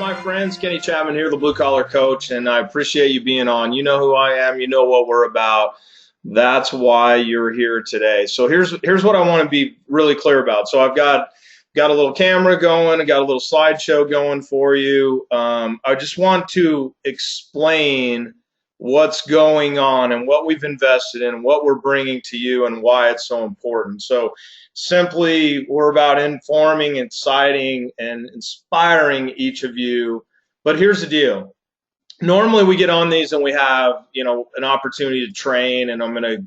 my friends? Kenny Chapman here, the Blue Collar Coach, and I appreciate you being on. You know who I am. You know what we're about. That's why you're here today. So here's what I want to be really clear about. So I've got a little camera going. I got a little slideshow going for you. I just want to explain what's going on and what we've invested in, what we're bringing to you, and why it's so important. So simply, we're about informing, inciting, and inspiring each of you. But here's the deal. Normally we get on these and we have, an opportunity to train, and I'm going to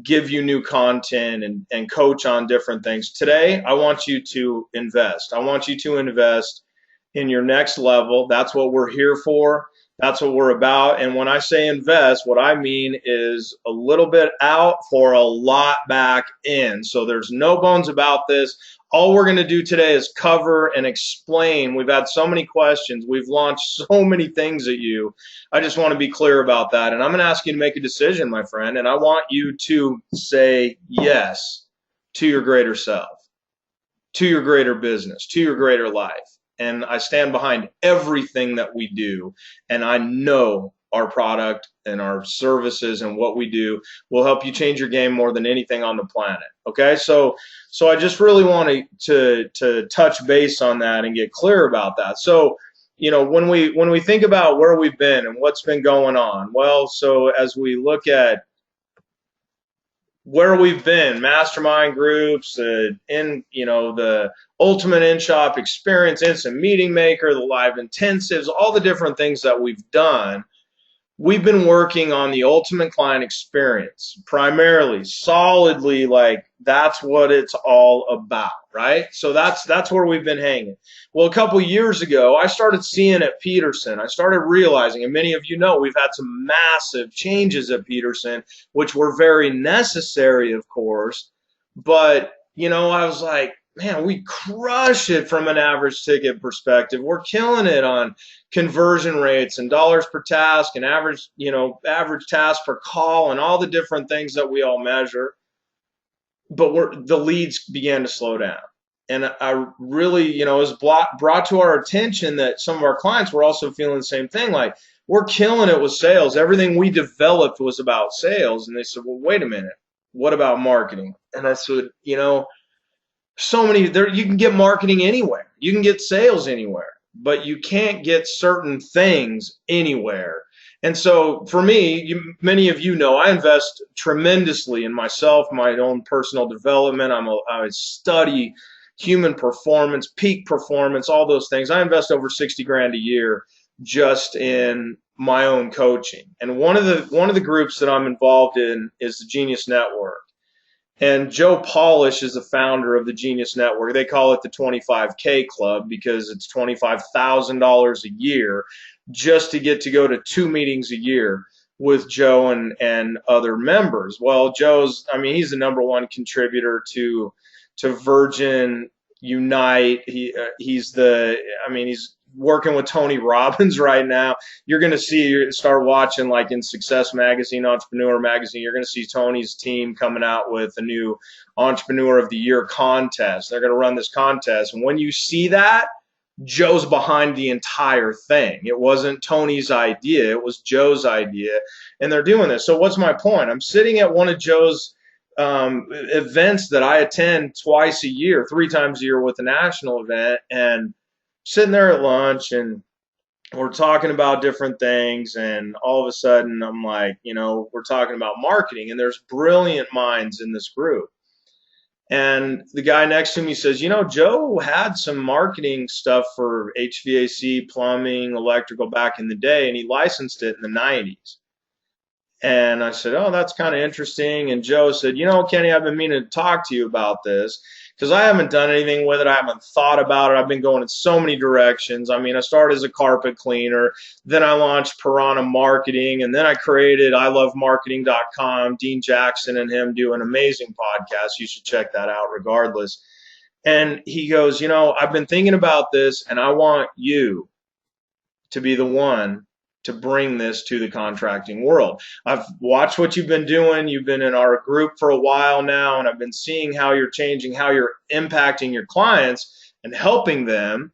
give you new content and coach on different things. Today, I want you to invest. I want you to invest in your next level. That's what we're here for. That's what we're about. And when I say invest, what I mean is a little bit out for a lot back in. So there's no bones about this. All we're going to do today is cover and explain. We've had so many questions. We've launched so many things at you. I just want to be clear about that. And I'm going to ask you to make a decision, my friend. And I want you to say yes to your greater self, to your greater business, to your greater life. And I stand behind everything that we do. And I know our product and our services and what we do will help you change your game more than anything on the planet. Okay, so I just really want to touch base on that and get clear about that. So, when we think about where we've been and what's been going on, well, so as we look at where we've been, mastermind groups, the ultimate in-shop experience, instant meeting maker, the live intensives, all the different things that we've done. We've been working on the ultimate client experience, primarily, solidly, like that's what it's all about, right? So that's where we've been hanging. Well, a couple years ago, I started seeing at Peterson, I started realizing, and many of you know, we've had some massive changes at Peterson, which were very necessary, of course, but, I was like, man, we crush it from an average ticket perspective. We're killing it on conversion rates and dollars per task and average task per call and all the different things that we all measure. But the leads began to slow down. And I really, it was brought to our attention that some of our clients were also feeling the same thing. Like, we're killing it with sales. Everything we developed was about sales. And they said, well, wait a minute. What about marketing? And I said, so many there, you can get marketing anywhere, you can get sales anywhere, but you can't get certain things anywhere. And so for me, many of you know, I invest tremendously in myself, my own personal development. I study human performance, peak performance, all those things. I invest over 60 grand a year just in my own coaching. And one of the groups that I'm involved in is the Genius Network. And Joe Polish is the founder of the Genius Network. They call it the 25K Club because it's $25,000 a year just to get to go to 2 meetings a year with Joe and other members. Well, he's the #1 contributor to Virgin Unite. He's working with Tony Robbins right now. You're going to start watching, like in Success Magazine, Entrepreneur Magazine, you're going to see Tony's team coming out with a new Entrepreneur of the Year contest. They're going to run this contest. And when you see that, Joe's behind the entire thing. It wasn't Tony's idea. It was Joe's idea. And they're doing this. So what's my point? I'm sitting at one of Joe's events that I attend twice a year, 3 times a year with a national event, and sitting there at lunch, and we're talking about different things, and all of a sudden I'm like, we're talking about marketing, and there's brilliant minds in this group. And the guy next to me says, Joe had some marketing stuff for HVAC, plumbing, electrical back in the day, and he licensed it in the 90s. And I said, oh, that's kind of interesting. And Joe said, Kenny, I've been meaning to talk to you about this because I haven't done anything with it. I haven't thought about it. I've been going in so many directions. I started as a carpet cleaner. Then I launched Piranha Marketing. And then I created ilovemarketing.com. Dean Jackson and him do an amazing podcast. You should check that out regardless. And he goes, I've been thinking about this, and I want you to be the one to bring this to the contracting world. I've watched what you've been doing. You've been in our group for a while now, and I've been seeing how you're changing, how you're impacting your clients and helping them.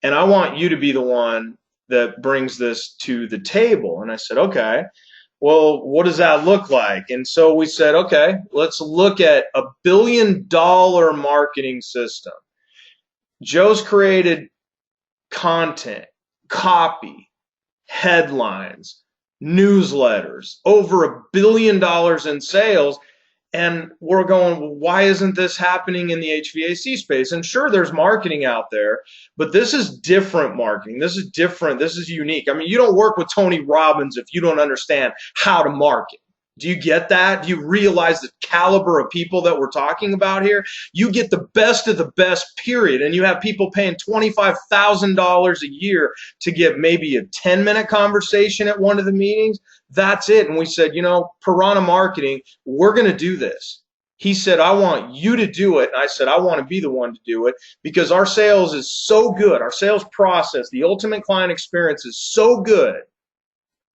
and I want you to be the one that brings this to the table. And I said, okay, well, what does that look like? And so we said, okay, let's look at $1 billion marketing system. Joe's created content, copy, headlines, newsletters, over $1 billion in sales. And we're going, well, why isn't this happening in the HVAC space? And sure, there's marketing out there, but this is different marketing. This is different. This is unique. I mean, you don't work with Tony Robbins if you don't understand how to market. Do you get that? Do you realize the caliber of people that we're talking about here? You get the best of the best, period. And you have people paying $25,000 a year to get maybe a 10-minute conversation at one of the meetings. That's it. And we said, you know, Piranha Marketing, we're going to do this. He said, I want you to do it. And I said, I want to be the one to do it because our sales is so good. Our sales process, the ultimate client experience is so good.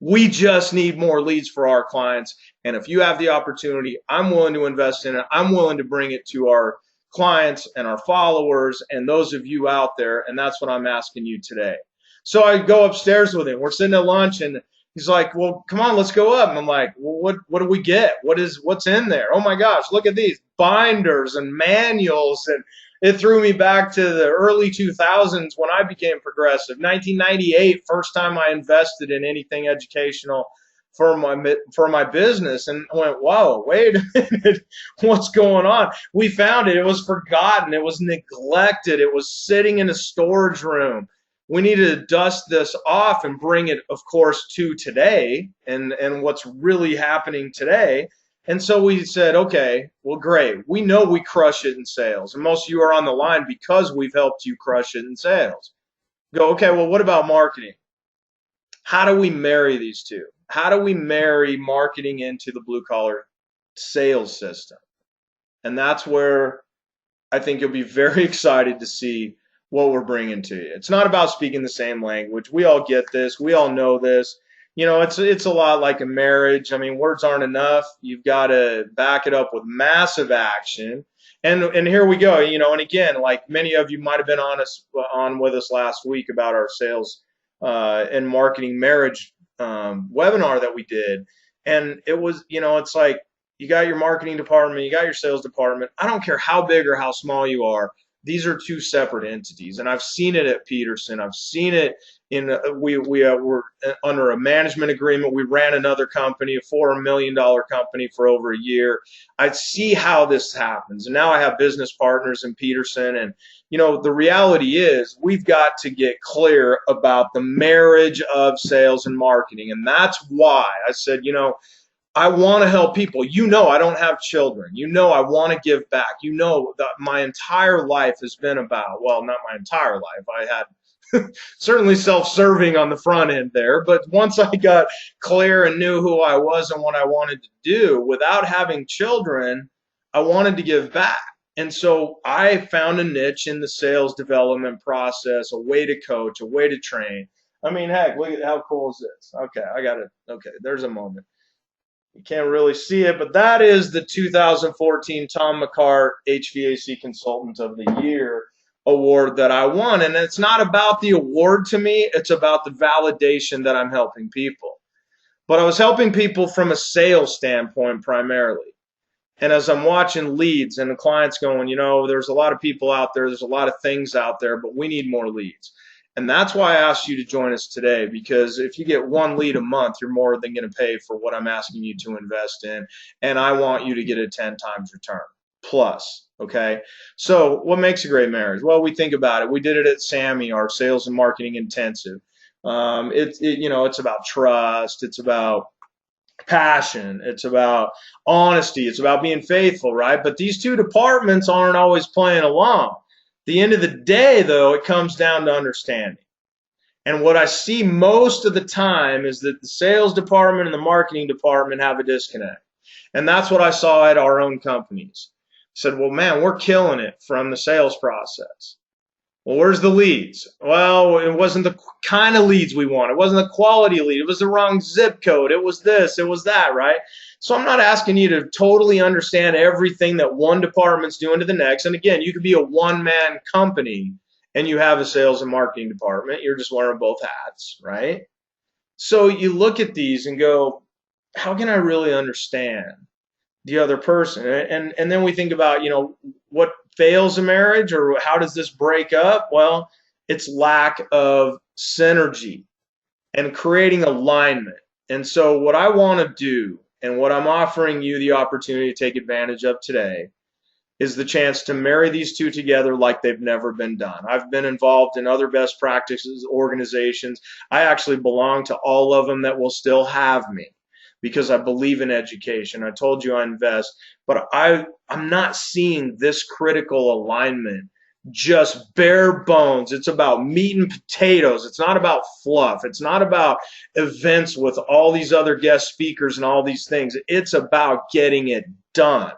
We just need more leads for our clients. And if you have the opportunity, I'm willing to invest in it. I'm willing to bring it to our clients and our followers and those of you out there. And that's what I'm asking you today. So I go upstairs with him. We're sitting at lunch and he's like, well, come on, let's go up. And I'm like, well, what do we get? What's in there? Oh my gosh, look at these binders and manuals. And it threw me back to the early 2000s when I became progressive. 1998, first time I invested in anything educational for my business, and I went, whoa, wait a minute, what's going on? We found it. It was forgotten. It was neglected. It was sitting in a storage room. We needed to dust this off and bring it, of course, to today and what's really happening today. And so we said, okay, well, great. We know we crush it in sales. And most of you are on the line because we've helped you crush it in sales. Go, okay, well, what about marketing? How do we marry these two? How do we marry marketing into the blue-collar sales system? And that's where I think you'll be very excited to see what we're bringing to you. It's not about speaking the same language. We all get this. We all know this. You know, it's a lot like a marriage. I mean, words aren't enough. You've got to back it up with massive action. And here we go. You know, and again, like many of you might have been on with us last week about our sales and marketing marriage webinar that we did. And it was, you know, it's like you got your marketing department, you got your sales department. I don't care how big or how small you are. These are two separate entities, and I've seen it at Peterson. I've seen it in we were under a management agreement. We ran another company, a $4 million company, for over a year. I see how this happens, and now I have business partners in Peterson. And you know, the reality is we've got to get clear about the marriage of sales and marketing, and that's why I said, you know, I want to help people. You know, I don't have children. You know, I want to give back. You know, that my entire life has been about, well, not my entire life. I had certainly self-serving on the front end there. But once I got clear and knew who I was and what I wanted to do without having children, I wanted to give back. And so I found a niche in the sales development process, a way to coach, a way to train. I mean, heck, look at how cool is this? Okay, I got it. Okay, there's a moment. You can't really see it, but that is the 2014 Tom McCart HVAC Consultant of the Year award that I won. And it's not about the award to me, it's about the validation that I'm helping people. But I was helping people from a sales standpoint primarily. And as I'm watching leads and the clients going, you know, there's a lot of people out there, there's a lot of things out there, but we need more leads. And that's why I asked you to join us today, because if you get one lead a month, you're more than going to pay for what I'm asking you to invest in. And I want you to get a 10 times return plus. Okay. So what makes a great marriage? Well, we think about it. We did it at Sammy, our sales and marketing intensive. You know, it's about trust. It's about passion. It's about honesty. It's about being faithful, right? But these two departments aren't always playing along. The end of the day, though, it comes down to understanding. And what I see most of the time is that the sales department and the marketing department have a disconnect. And that's what I saw at our own companies. I said, well, man, we're killing it from the sales process. Well, where's the leads? Well, it wasn't the kind of leads we want. It wasn't the quality lead. It was the wrong zip code. It was this. It was that, right? So I'm not asking you to totally understand everything that one department's doing to the next. And again, you could be a one-man company and you have a sales and marketing department. You're just wearing both hats, right? So you look at these and go, how can I really understand the other person? And then we think about, what fails a marriage, or how does this break up? Well, it's lack of synergy and creating alignment. And so what I want to do, and what I'm offering you the opportunity to take advantage of today, is the chance to marry these two together like they've never been done. I've been involved in other best practices organizations. I actually belong to all of them that will still have me because I believe in education. I told you I invest, but I'm not seeing this critical alignment, just bare bones. It's about meat and potatoes. It's not about fluff. It's not about events with all these other guest speakers and all these things. It's about getting it done.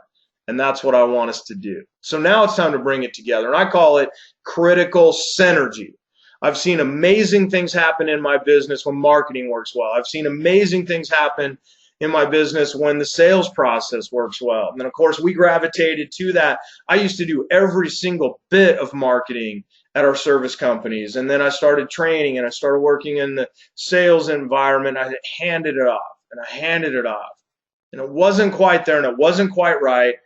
And that's what I want us to do. So now it's time to bring it together. And I call it critical synergy. I've seen amazing things happen in my business when marketing works well. I've seen amazing things happen in my business when the sales process works well. And then, of course, we gravitated to that. I used to do every single bit of marketing at our service companies. And then I started training and I started working in the sales environment. I handed it off and I handed it off. And it wasn't quite there and it wasn't quite right.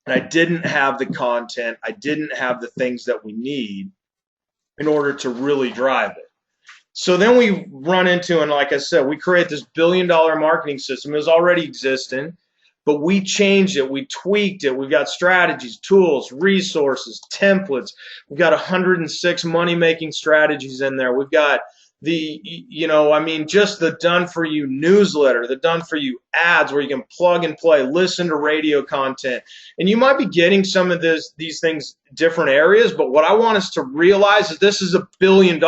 And I didn't have the content. I didn't have the things that we need in order to really drive it. So then we run into, and like I said, we create this billion-dollar marketing system. It was already existing, but we changed it. We tweaked it. We've got strategies, tools, resources, templates. We've got 106 money-making strategies in there. We've got just the done for you newsletter, the done for you ads where you can plug and play, listen to radio content. And you might be getting some of these things different areas, but what I want us to realize is this is $1 billion.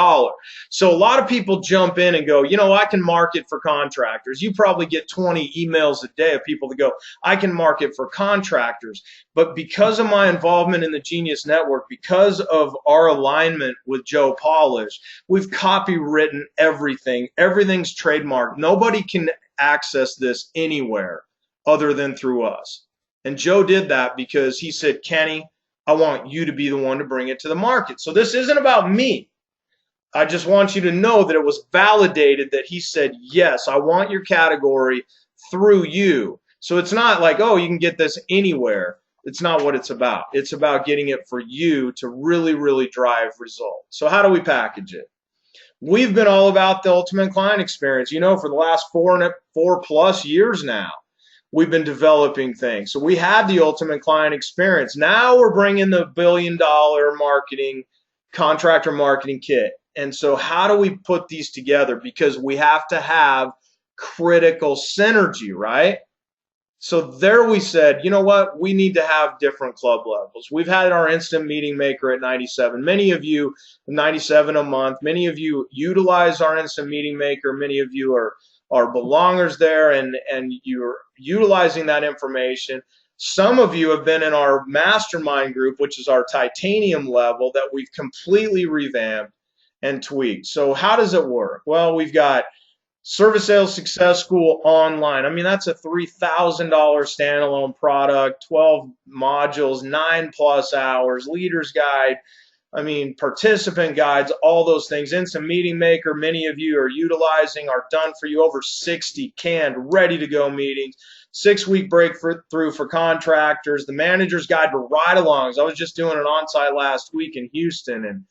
So a lot of people jump in and go, I can market for contractors. You probably get 20 emails a day of people that go, I can market for contractors. But because of my involvement in the Genius Network, because of our alignment with Joe Polish, we've copywritten everything. Everything's trademarked. Nobody can access this anywhere other than through us. And Joe did that because he said, Kenny, I want you to be the one to bring it to the market. So this isn't about me. I just want you to know that it was validated that he said, yes, I want your category through you. So it's not like, oh, you can get this anywhere. It's not what it's about. It's about getting it for you to really, really drive results. So how do we package it? We've been all about the ultimate client experience. For the last 4+ years now, we've been developing things. So we have the ultimate client experience. Now we're bringing the $1 billion contractor marketing kit. And so how do we put these together? Because we have to have critical synergy, right? So there we said, you know what? We need to have different club levels. We've had our instant meeting maker at 97. Many of you, 97 a month, many of you utilize our instant meeting maker. Many of you are belongers there, and you're utilizing that information. Some of you have been in our mastermind group, which is our titanium level that we've completely revamped and tweaked. So how does it work? Well, we've got Service Sales Success School online. I mean, that's a $3,000 standalone product, 12 modules, 9+ hours, leader's guide. I mean, participant guides, all those things. Instant Meeting Maker, many of you are utilizing, are done for you, over 60 canned, ready to go meetings. 6-week breakthrough for contractors. The Manager's Guide to Ride-alongs. I was just doing an on-site last week in Houston,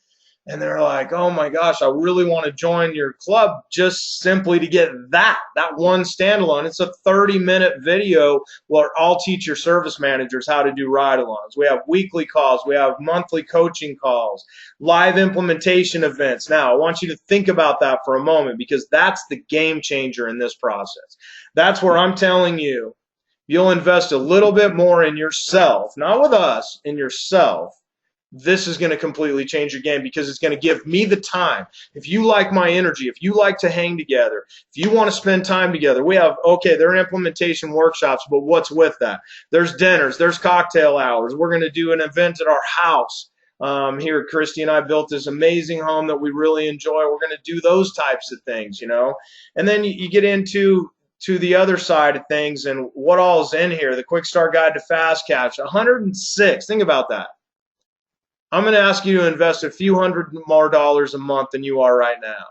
and they're like, oh my gosh, I really want to join your club just simply to get that one standalone. It's a 30-minute video where I'll teach your service managers how to do ride-alongs. We have weekly calls. We have monthly coaching calls, live implementation events. Now, I want you to think about that for a moment because that's the game changer in this process. That's where I'm telling you, you'll invest a little bit more in yourself, not with us, in yourself. This is going to completely change your game because it's going to give me the time. If you like my energy, if you like to hang together, if you want to spend time together, we have, there are implementation workshops, but what's with that? There's dinners, there's cocktail hours. We're going to do an event at our house. Here, Christy and I built this amazing home that we really enjoy. We're going to do those types of things, And then you get into the other side of things and what all is in here. The Quick Start Guide to Fast Cash, 106. Think about that. I'm going to ask you to invest a few hundred more dollars a month than you are right now.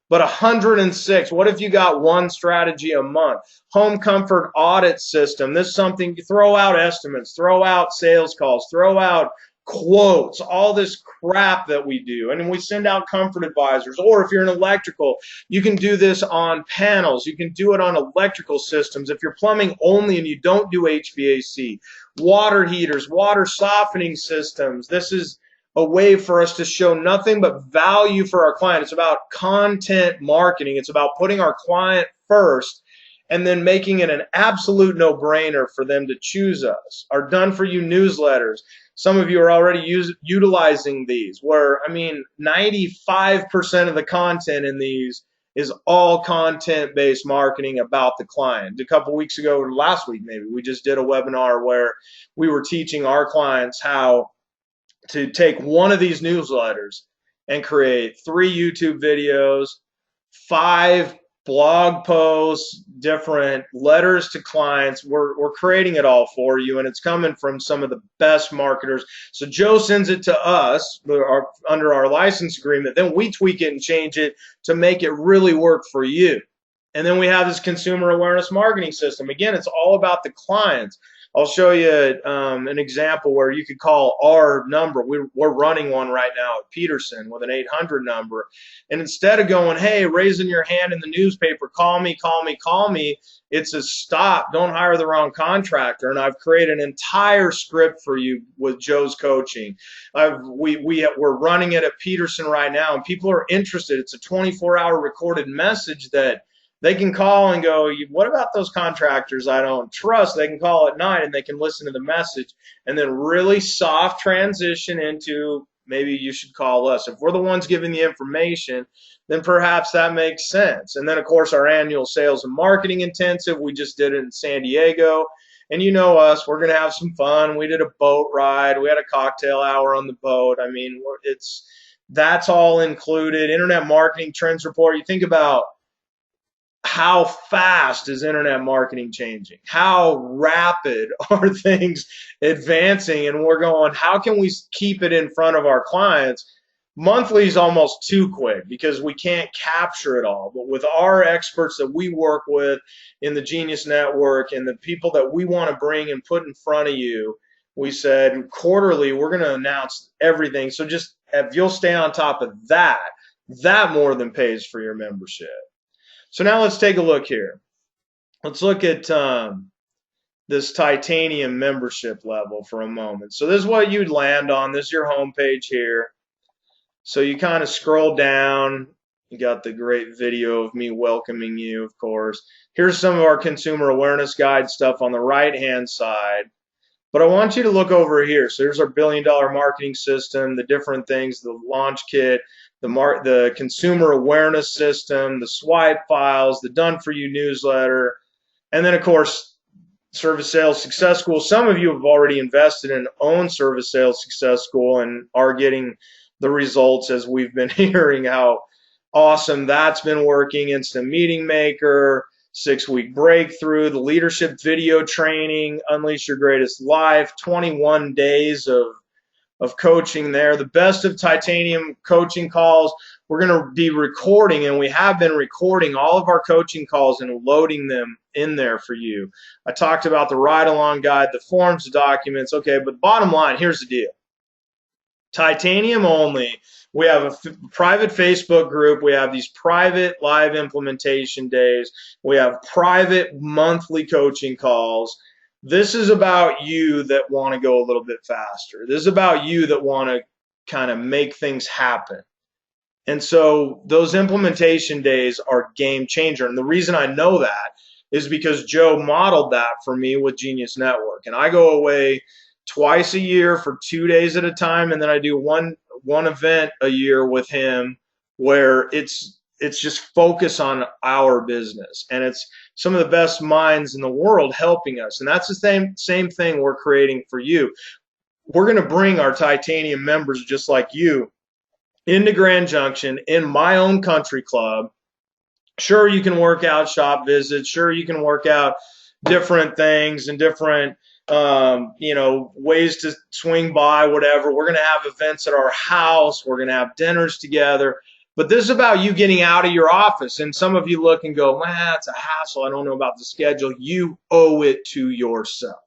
But 106, what if you got one strategy a month? Home comfort audit system. This is something you throw out estimates, throw out sales calls, throw out quotes, all this crap that we do. And we send out comfort advisors. Or if you're in electrical, you can do this on panels. You can do it on electrical systems. If you're plumbing only and you don't do HVAC, water heaters, water softening systems. This is a way for us to show nothing but value for our client. It's about content marketing. It's about putting our client first and then making it an absolute no-brainer for them to choose us. Our done-for-you newsletters. Some of you are already utilizing these where, 95% of the content in these is all content-based marketing about the client. A couple weeks ago, or last week maybe, we just did a webinar where we were teaching our clients how to take one of these newsletters and create 3 YouTube videos, 5 blog posts, different letters to clients. We're creating it all for you, and it's coming from some of the best marketers. So Joe sends it to us under our license agreement. Then we tweak it and change it to make it really work for you. And then we have this consumer awareness marketing system. Again, it's all about the clients. I'll show you an example where you could call our number. We're running one right now at Peterson with an 800 number. And instead of going, hey, raising your hand in the newspaper, call me, call me, call me, it's a stop. Don't hire the wrong contractor. And I've created an entire script for you with Joe's coaching. We're running it at Peterson right now, and people are interested. It's a 24-hour recorded message that they can call and go, what about those contractors I don't trust? They can call at night and they can listen to the message and then really soft transition into maybe you should call us. If we're the ones giving the information, then perhaps that makes sense. And then, of course, our annual sales and marketing intensive, we just did it in San Diego. And you know us, we're going to have some fun. We did a boat ride. We had a cocktail hour on the boat. That's all included. Internet marketing trends report. You think about how fast is internet marketing changing? How rapid are things advancing? And we're going, how can we keep it in front of our clients? Monthly is almost too quick because we can't capture it all. But with our experts that we work with in the Genius Network and the people that we want to bring and put in front of you, we said quarterly we're going to announce everything. So just if you'll stay on top of that, that more than pays for your membership. So now let's take a look here. Let's look at this titanium membership level for a moment. So this is what you'd land on. This is your home page here. So you kind of scroll down. You got the great video of me welcoming you, of course. Here's some of our consumer awareness guide stuff on the right-hand side. But I want you to look over here. So here's our billion-dollar marketing system, the different things, the launch kit, the consumer awareness system, the swipe files, the done-for-you newsletter, and then, of course, Service Sales Success School. Some of you have already invested in own Service Sales Success School and are getting the results as we've been hearing how awesome that's been working. Instant Meeting Maker, 6-week breakthrough, the leadership video training, Unleash Your Greatest Life, 21 days of coaching there. The best of titanium coaching calls. We're going to be recording, and we have been recording all of our coaching calls and loading them in there for you. I talked about the ride-along guide, the forms, the documents. Okay, but bottom line, here's the deal. Titanium only. We have a private Facebook group. We have these private live implementation days. We have private monthly coaching calls. This is about you that want to go a little bit faster. This is about you that want to kind of make things happen. And so those implementation days are game changer. And the reason I know that is because Joe modeled that for me with Genius Network. And I go away twice a year for 2 days at a time, and then I do one event a year with him where it's just focus on our business, and it's some of the best minds in the world helping us. And that's the same thing we're creating for you. We're going to bring our titanium members just like you into Grand Junction in my own country club. Sure, you can work out shop visits. Sure, you can work out different things and different you know, ways to swing by, whatever. We're going to have events at our house. We're going to have dinners together. But this is about you getting out of your office. And some of you look and go, man, it's a hassle. I don't know about the schedule. You owe it to yourself.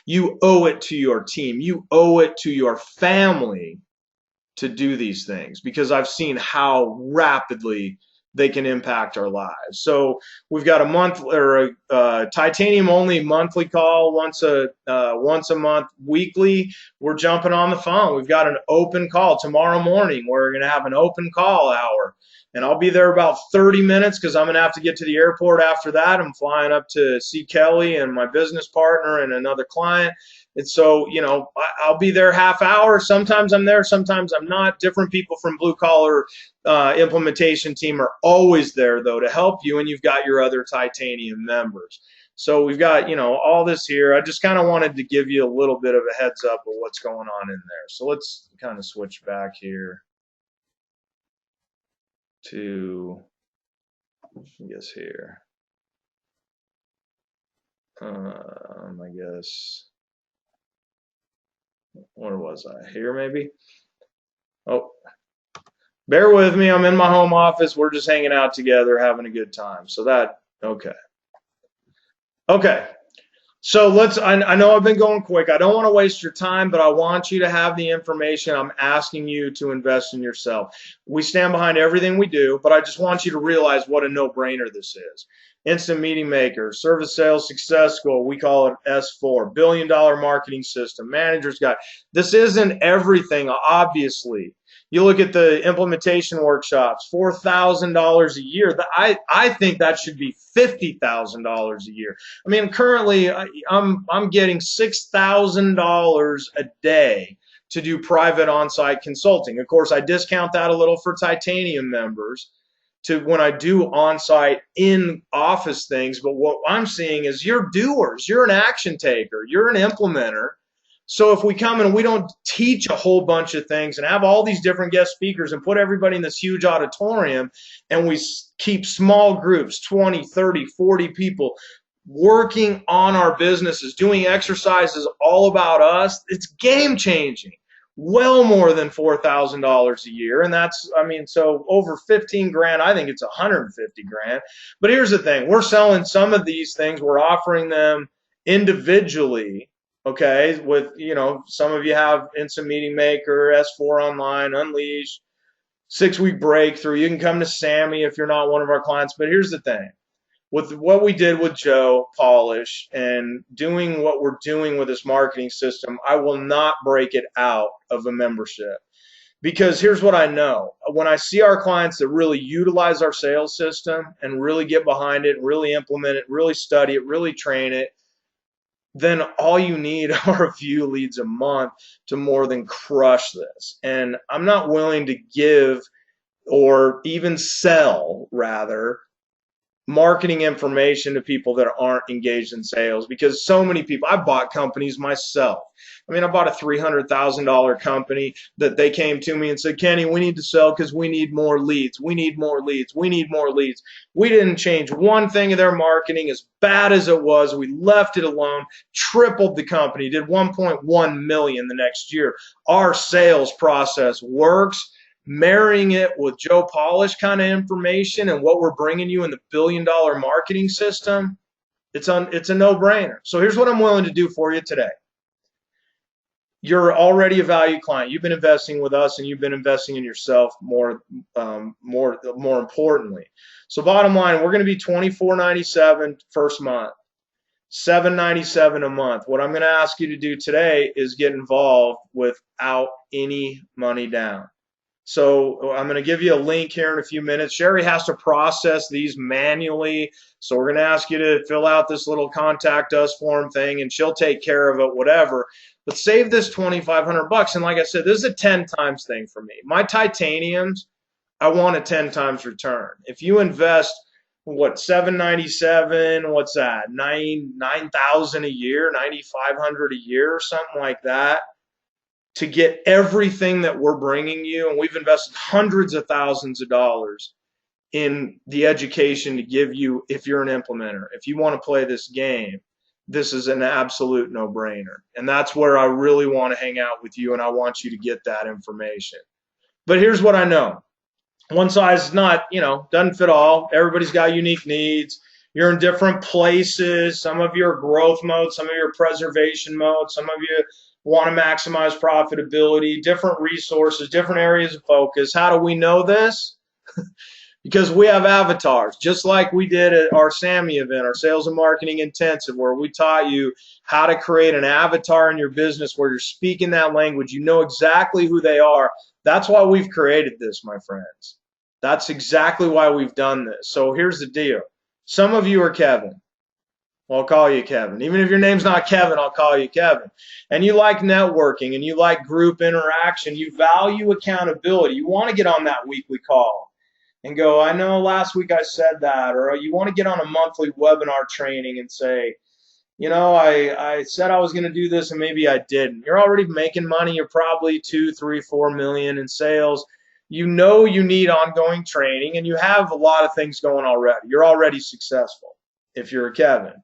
You owe it to your team. You owe it to your family to do these things, because I've seen how rapidly they can impact our lives. So we've got a month, or a titanium only monthly call once a month, weekly. We're jumping on the phone. We've got an open call tomorrow morning. We're going to have an open call hour, and I'll be there about 30 minutes because I'm going to have to get to the airport after that. I'm flying up to see Kelly and my business partner and another client. And so, you know, I'll be there half hour. Sometimes I'm there, sometimes I'm not. Different people from blue collar implementation team are always there, though, to help you. And you've got your other titanium members. So we've got, you know, all this here. I just kind of wanted to give you a little bit of a heads up of what's going on in there. So let's kind of switch back here to, I guess, here. I guess. Where was I? Here, maybe? Oh, bear with me. I'm in my home office. We're just hanging out together, having a good time. So that, okay. Okay. So I know I've been going quick. I don't want to waste your time, but I want you to have the information. I'm asking you to invest in yourself. We stand behind everything we do, but I just want you to realize what a no-brainer this is. Instant Meeting Maker, Service Sales Success School, we call it S4, billion-dollar marketing system, manager's guide. This isn't everything, obviously. You look at the implementation workshops, $4,000 a year. I think that should be $50,000 a year. I mean, currently I'm getting $6,000 a day to do private on-site consulting. Of course, I discount that a little for titanium members to when I do on-site in-office things. But what I'm seeing is you're doers. You're an action taker. You're an implementer. So if we come and we don't teach a whole bunch of things and have all these different guest speakers and put everybody in this huge auditorium, and we keep small groups, 20, 30, 40 people working on our businesses, doing exercises all about us, it's game changing. Well more than $4,000 a year. And that's, I mean, so over 15 grand, I think it's 150 grand. But here's the thing. We're selling some of these things. We're offering them individually. Okay, with, you know, some of you have Instant Meeting Maker, S4 Online, Unleash, 6-week breakthrough. You can come to Sammy if you're not one of our clients. But here's the thing. With what we did with Joe Polish and doing what we're doing with this marketing system, I will not break it out of a membership. Because here's what I know. When I see our clients that really utilize our sales system and really get behind it, really implement it, really study it, really train it, then all you need are a few leads a month to more than crush this. And I'm not willing to give or even sell, rather, marketing information to people that aren't engaged in sales, because so many people, I bought companies myself. I mean, I bought a $300,000 company that they came to me and said, Kenny, we need to sell because we need more leads. We need more leads. We need more leads. We didn't change one thing of their marketing, as bad as it was. We left it alone, tripled the company, did 1.1 million the next year. Our sales process works. Marrying it with Joe Polish kind of information and what we're bringing you in the billion-dollar marketing system, it's a no-brainer. So here's what I'm willing to do for you today. You're already a value client. You've been investing with us, and you've been investing in yourself more importantly. So bottom line, we're going to be $24.97 first month, $7.97 a month. What I'm going to ask you to do today is get involved without any money down. So I'm going to give you a link here in a few minutes. Sherry has to process these manually. So we're going to ask you to fill out this little contact us form thing, and she'll take care of it, whatever. But save this $2,500. And like I said, this is a 10 times thing for me. My titaniums, I want a 10 times return. If you invest, what, $797, what's that, $9,000 a year, $9,500 a year, or something like that, to get everything that we're bringing you, and we've invested hundreds of thousands of dollars in the education to give you, if you're an implementer, if you want to play this game, this is an absolute no-brainer. And that's where I really want to hang out with you, and I want you to get that information. But here's what I know. One size is not, doesn't fit all. Everybody's got unique needs. You're in different places. Some of you are growth mode, some of you are preservation mode, some of you want to maximize profitability, different resources, different areas of focus. How do we know this? Because we have avatars, just like we did at our SAMI event, our Sales and Marketing Intensive, where we taught you how to create an avatar in your business where you're speaking that language. You know exactly who they are. That's why we've created this, my friends. That's exactly why we've done this. So here's the deal. Some of you are Kevin. Well, I'll call you Kevin. Even if your name's not Kevin, I'll call you Kevin. And you like networking and you like group interaction. You value accountability. You want to get on that weekly call and go, I know last week I said that. Or you want to get on a monthly webinar training and say, I said I was going to do this and maybe I didn't. You're already making money. You're probably 2, 3, 4 million in sales. You know you need ongoing training, and you have a lot of things going already. You're already successful if you're a Kevin.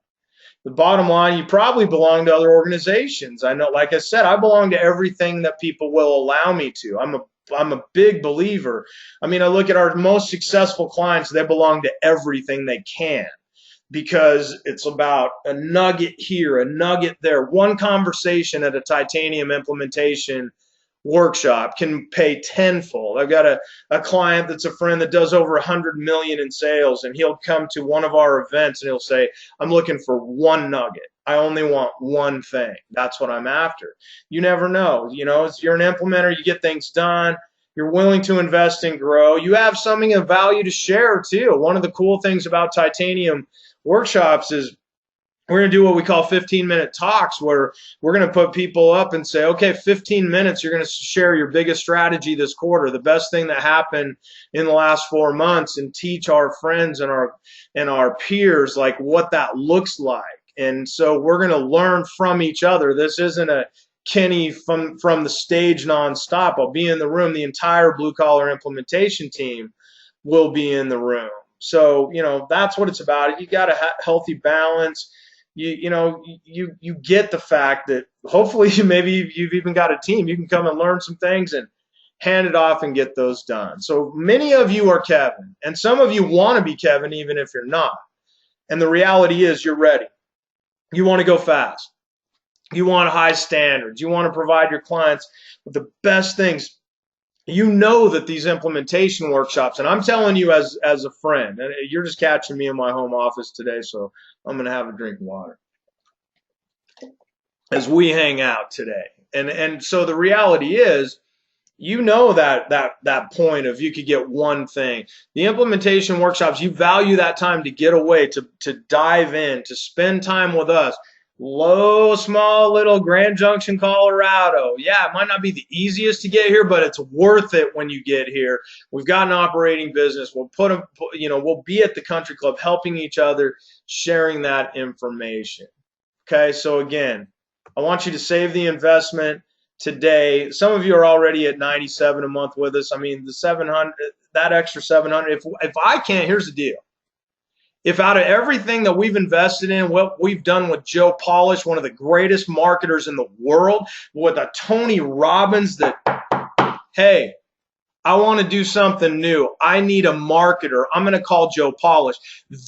The bottom line, you probably belong to other organizations. I know, like I said, I belong to everything that people will allow me to. I'm a big believer. I mean, I look at our most successful clients, they belong to everything they can, because it's about a nugget here, a nugget there. One conversation at a titanium implementation workshop can pay tenfold. I've got a client that's a friend that does over 100 million in sales, and he'll come to one of our events and he'll say, I'm looking for one nugget. I only want one thing. That's what I'm after. You never know. You're an implementer, you get things done. You're willing to invest and grow. You have something of value to share too. One of the cool things about titanium workshops is we're going to do what we call 15-minute talks, where we're going to put people up and say, okay, 15 minutes, you're going to share your biggest strategy this quarter, the best thing that happened in the last 4 months, and teach our friends and our peers like what that looks like. And so we're going to learn from each other. This isn't a Kenny from the stage nonstop. I'll be in the room. The entire blue collar implementation team will be in the room. So, that's what it's about. You got a healthy balance. You get the fact that hopefully maybe you've even got a team. You can come and learn some things and hand it off and get those done. So many of you are Kevin, and some of you want to be Kevin even if you're not. And the reality is you're ready. You want to go fast. You want high standards. You want to provide your clients with the best things. You know that these implementation workshops, and I'm telling you as a friend, and you're just catching me in my home office today, so I'm going to have a drink of water as we hang out today. And so the reality is, that point of you could get one thing. The implementation workshops, you value that time to get away, to dive in, to spend time with us. Small little Grand Junction, Colorado. Yeah, it might not be the easiest to get here, but it's worth it when you get here. We've got an operating business. We'll we'll be at the country club helping each other, sharing that information. Okay, so again, I want you to save the investment today. Some of you are already at 97 a month with us. I mean, the 700, that extra 700. If I can't, here's the deal. If out of everything that we've invested in, what we've done with Joe Polish, one of the greatest marketers in the world, with a Tony Robbins that, hey, I want to do something new. I need a marketer. I'm going to call Joe Polish.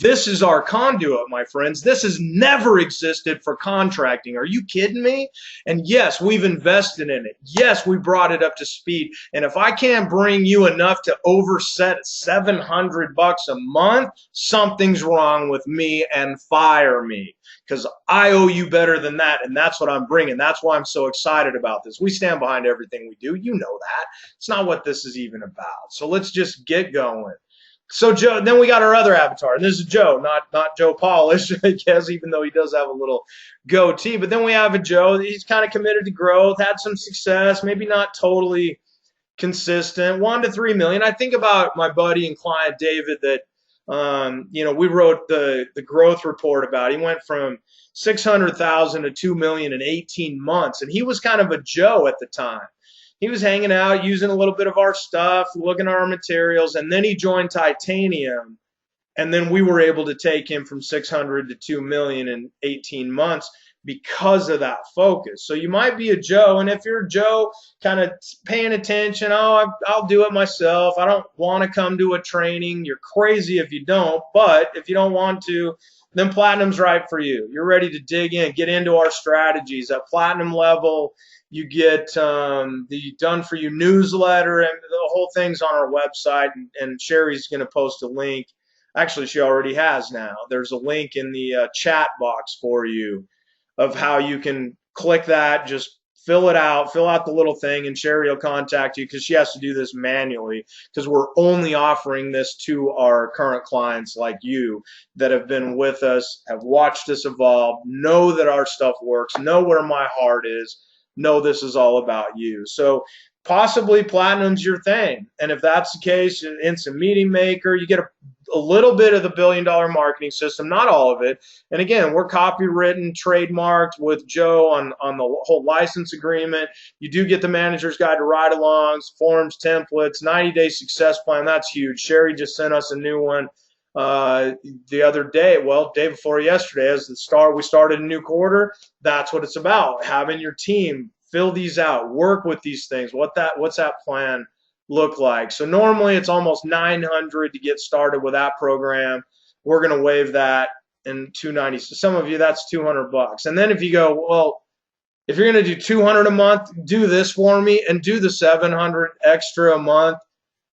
This is our conduit, my friends. This has never existed for contracting. Are you kidding me? And yes, we've invested in it. Yes, we brought it up to speed. And if I can't bring you enough to overset $700 a month, something's wrong with me, and fire me. Because I owe you better than that, and that's what I'm bringing. That's why I'm so excited about this. We stand behind everything we do. You know that. It's not what this is even about. So let's just get going. So Joe, then we got our other avatar. And this is Joe, not Joe Polish, I guess, even though he does have a little goatee. But then we have a Joe. He's kind of committed to growth, had some success, maybe not totally consistent, 1 to 3 million. I think about my buddy and client David that we wrote the growth report about. He went from 600,000 to 2 million in 18 months, and he was kind of a Joe at the time. He was hanging out, using a little bit of our stuff, looking at our materials, and then he joined Titanium, And then we were able to take him from 600 to 2 million in 18 months because of that focus. So you might be a Joe, and if you're a Joe kind of paying attention, oh, I'll do it myself, I don't want to come to a training, you're crazy if you don't. But if you don't want to, then Platinum's right for you. You're ready to dig in, get into our strategies. At Platinum level, you get the Done For You newsletter, and the whole thing's on our website, and Sherry's going to post a link. Actually, she already has now. There's a link in the chat box for you of how you can click that, just fill it out, fill out the little thing, and Sherry will contact you, because she has to do this manually, because we're only offering this to our current clients like you that have been with us, have watched us evolve, know that our stuff works, know where my heart is, know this is all about you. So possibly Platinum's your thing. And if that's the case, Instant Meeting Maker, you get a little bit of the $1 billion marketing system, not all of it. And again, we're copywritten, trademarked with Joe on the whole license agreement. You do get the manager's guide to ride-alongs, forms, templates, 90-day success plan. That's huge. Sherry just sent us a new one the other day, well, day before yesterday, as we started a new quarter. That's what it's about, having your team fill these out, work with these things. What's that plan look like? So normally it's almost $900 to get started with that program. We're going to waive that in $290. So some of you, that's $200. And then if you go, well, if you're going to do $200 a month, do this for me and do the $700 extra a month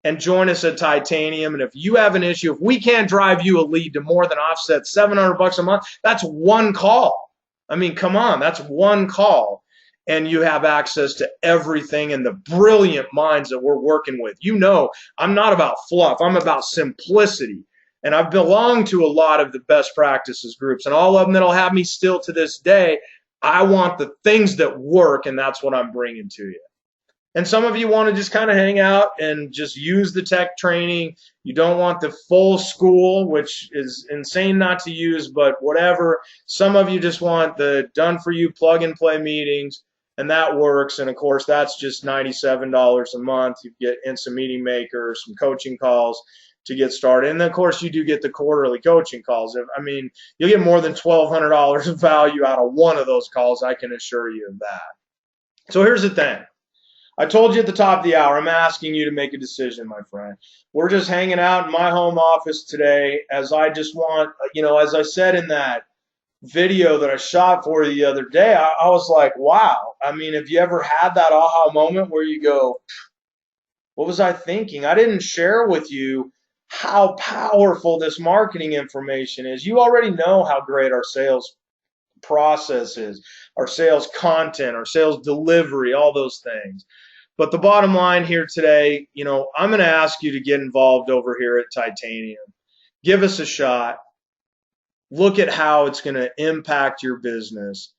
and join us at Titanium. And if you have an issue, if we can't drive you a lead to more than offset $700 a month, that's one call. I mean, come on, that's one call. And you have access to everything and the brilliant minds that we're working with. You know, I'm not about fluff. I'm about simplicity. And I've belonged to a lot of the best practices groups, and all of them that'll have me still to this day. I want the things that work, and that's what I'm bringing to you. And some of you want to just kind of hang out and just use the tech training. You don't want the full school, which is insane not to use, but whatever. Some of you just want the Done For You plug-and-play meetings, and that works. And, of course, that's just $97 a month. You get Instant Meeting Maker, some coaching calls to get started. And, of course, you do get the quarterly coaching calls. I mean, you'll get more than $1,200 of value out of one of those calls, I can assure you of that. So here's the thing. I told you at the top of the hour, I'm asking you to make a decision, my friend. We're just hanging out in my home office today, as I just want, as I said in that video that I shot for you the other day, I was like, wow. I mean, have you ever had that aha moment where you go, what was I thinking? I didn't share with you how powerful this marketing information is. You already know how great our sales process is, our sales content, our sales delivery, all those things. But the bottom line here today, I'm going to ask you to get involved over here at Titanium. Give us a shot. Look at how it's going to impact your business.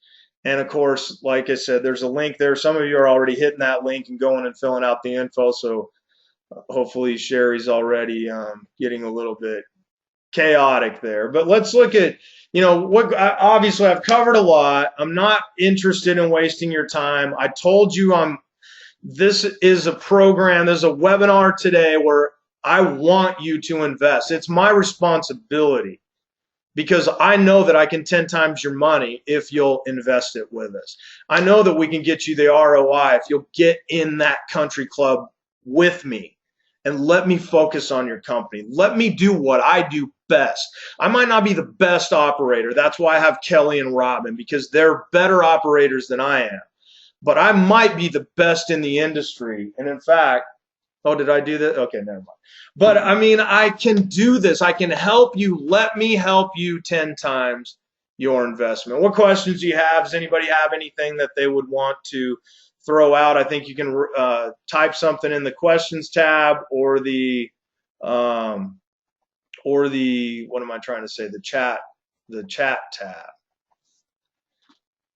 And of course, like I said, there's a link there. Some of you are already hitting that link and going and filling out the info. So hopefully Sherry's already getting a little bit chaotic there. But let's look at, obviously I've covered a lot. I'm not interested in wasting your time. I told you this is a program, there's a webinar today where I want you to invest. It's my responsibility, because I know that I can 10 times your money if you'll invest it with us. I know that we can get you the ROI if you'll get in that country club with me and let me focus on your company. Let me do what I do best. I might not be the best operator. That's why I have Kelly and Robin, because they're better operators than I am. But I might be the best in the industry. And in fact, oh, did I do that? Okay, never mind. But I mean, I can do this. I can help you. Let me help you 10 times your investment. What questions do you have? Does anybody have anything that they would want to throw out? I think you can type something in the questions tab or the what am I trying to say? The chat tab.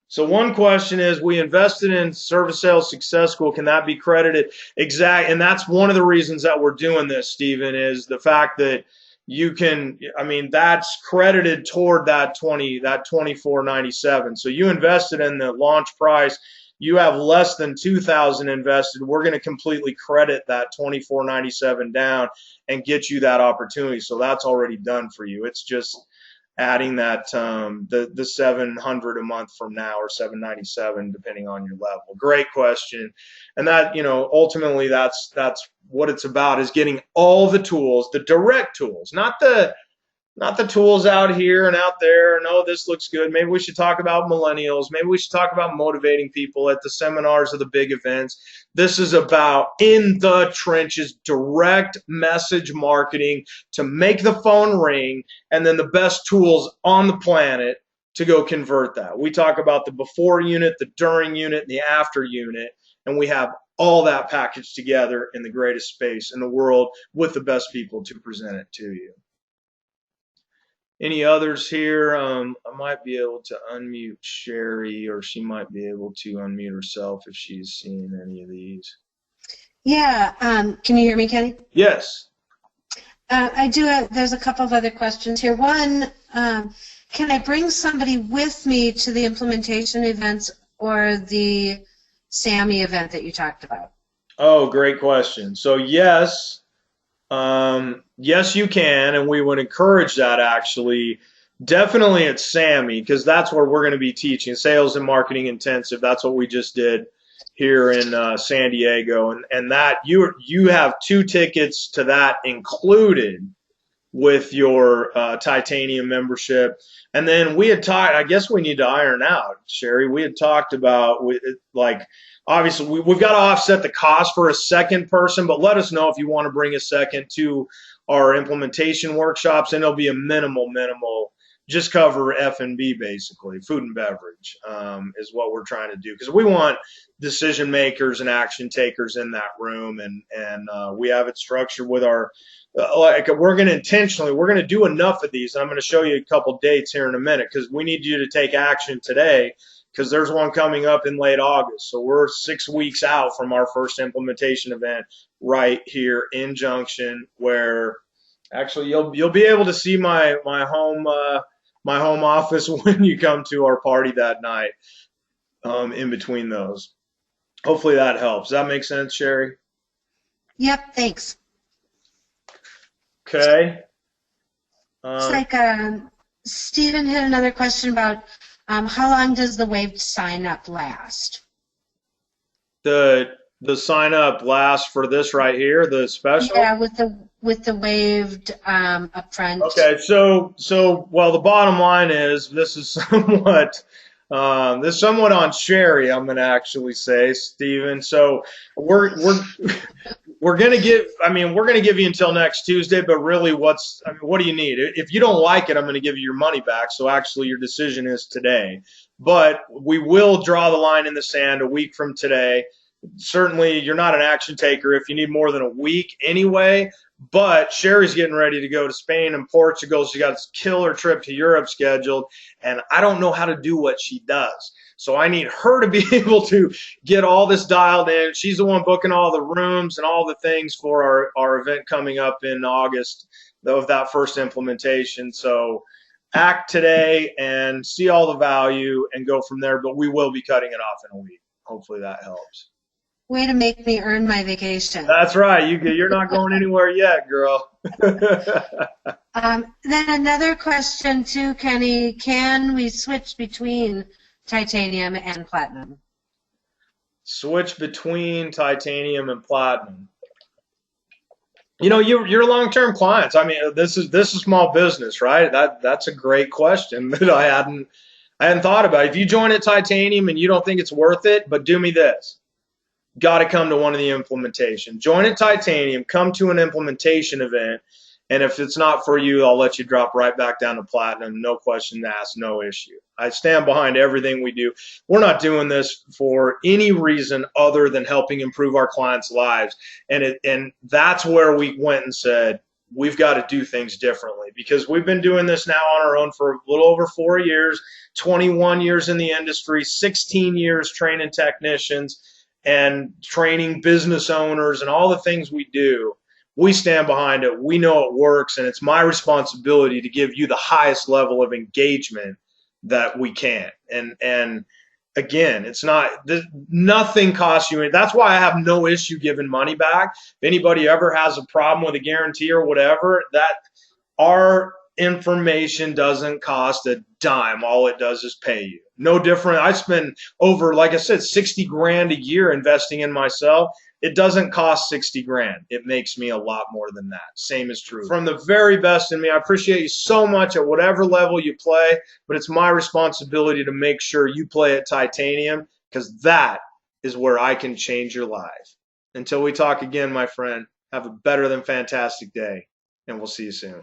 So one question is, we invested in Service Sales Success School. Can that be credited? Exactly. And that's one of the reasons that we're doing this, Stephen, is the fact that you can, I mean, that's credited toward that $24.97. So you invested in the launch price. you have less than 2,000 invested, we're going to completely credit that 24.97 down and get you that opportunity. So that's already done for you. It's just adding that the 700 a month from now, or 797 depending on your level. Great question. And that, ultimately that's what it's about, is getting all the tools, the direct tools, not the tools out here and out there. No, this looks good. Maybe we should talk about millennials. Maybe we should talk about motivating people at the seminars or the big events. This is about in the trenches, direct message marketing to make the phone ring, and then the best tools on the planet to go convert that. We talk about the before unit, the during unit, and the after unit, and we have all that packaged together in the greatest space in the world with the best people to present it to you. Any others here? I might be able to unmute Sherry, or she might be able to unmute herself if she's seen any of these. Yeah. Can you hear me, Kenny? Yes. I do. There's a couple of other questions here. One, can I bring somebody with me to the implementation events or the SAMI event that you talked about? Oh, great question. So yes. Yes, you can, and we would encourage that, actually. Definitely at SAMI, because that's where we're going to be teaching sales and marketing intensive. That's what we just did here in San Diego, and that you have 2 tickets to that included with your titanium membership. And then we had talked, I guess we need to iron out, Sherry, we had talked about, obviously we've got to offset the cost for a second person, but let us know if you want to bring a second to our implementation workshops, and it'll be a minimal, just cover F&B, basically, food and beverage, is what we're trying to do, because we want decision makers and action takers in that room, and we have it structured with our we're going to do enough of these, and I'm going to show you a couple dates here in a minute, because we need you to take action today, because there's one coming up in late August. So we're 6 weeks out from our first implementation event right here in Junction, where actually you'll be able to see my home office when you come to our party that night, in between those. Hopefully that helps. Does that make sense, Sherry? Yep, thanks. Okay. It's like Stephen had another question about how long does the waived sign up last? The sign up lasts for this right here, the special? Yeah, with the waived upfront. Okay, so well, the bottom line is this is somewhat on Sherry, I'm going to actually say, Stephen. So we're going to give you until next Tuesday, but really what do you need? If you don't like it, I'm going to give you your money back. So actually your decision is today, but we will draw the line in the sand a week from today. Certainly you're not an action taker if you need more than a week anyway, but Sherry's getting ready to go to Spain and Portugal. She got a killer trip to Europe scheduled, and I don't know how to do what she does. So I need her to be able to get all this dialed in. She's the one booking all the rooms and all the things for our event coming up in August of that first implementation. So act today and see all the value and go from there, but we will be cutting it off in a week. Hopefully that helps. Way to make me earn my vacation. That's right. You're not going anywhere yet, girl. Then another question too, Kenny. Can we switch between titanium and platinum? Switch between titanium and platinum. You're long-term clients. I mean, this is small business, right? That's a great question that I hadn't thought about. If you join at titanium and you don't think it's worth it, but do me this. Got to come to one of the implementation. Join at titanium, come to an implementation event, and if it's not for you, I'll let you drop right back down to platinum. No question asked, no issue. I stand behind everything we do. We're not doing this for any reason other than helping improve our clients' lives. And that's where we went and said, we've got to do things differently, because we've been doing this now on our own for a little over 4 years, 21 years in the industry, 16 years training technicians and training business owners and all the things we do. We stand behind it. We know it works, and it's my responsibility to give you the highest level of engagement that we can. And Again, it's not, nothing costs you. That's why I have no issue giving money back. If anybody ever has a problem with a guarantee or whatever, that our information doesn't cost a dime. All it does is pay you. No different. I spend over, like I said, 60 grand a year investing in myself. It doesn't cost 60 grand. It makes me a lot more than that. Same is true. From the very best in me, I appreciate you so much at whatever level you play, but it's my responsibility to make sure you play at Titanium, because that is where I can change your life. Until we talk again, my friend, have a better than fantastic day, and we'll see you soon.